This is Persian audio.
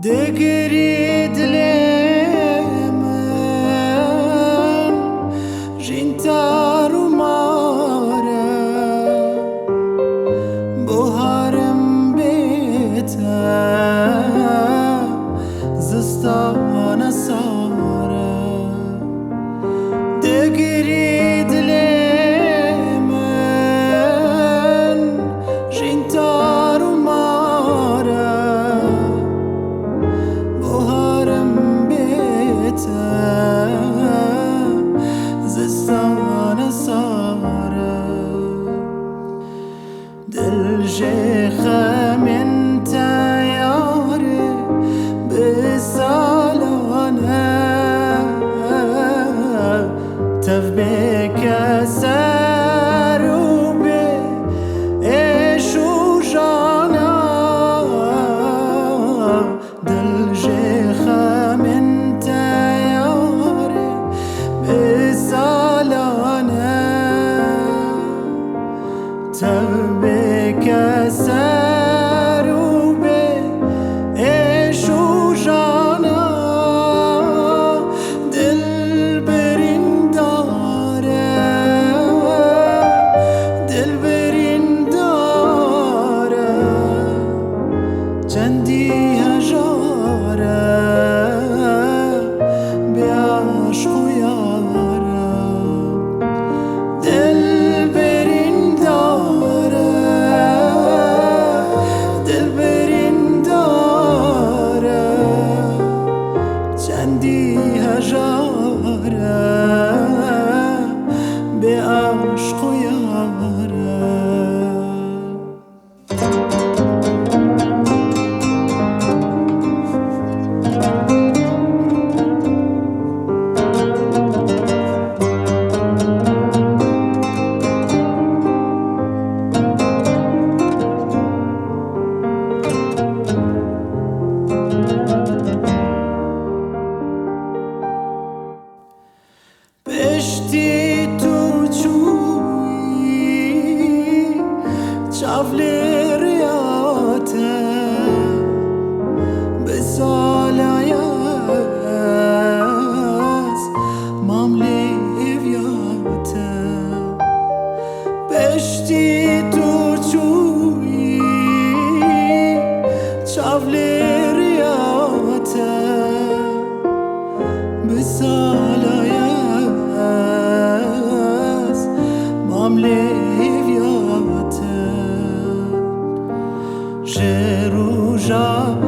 دگری دل من جین تارو ماره بوهارم بیته زستان ساره دگری دل من جین تارو ماره بوهارم بیته زستان ساره دل شیخم انت یاره بسالانه تفبیک سر و به عشو جانا دل شیخم انت یاره بسالانه تفبیک سر و به عشو جانا دل برینداره دل برینداره چندی هجاره به عشق و یاره دل برینداره دل برینداره چندی هجاره به عشق و یاره پشتی تو چوی چاولی ریاته به سالایز ماملی ویاته پشتی تو چوی چاولی ریاته به سالایز ماملی ویاته جروجا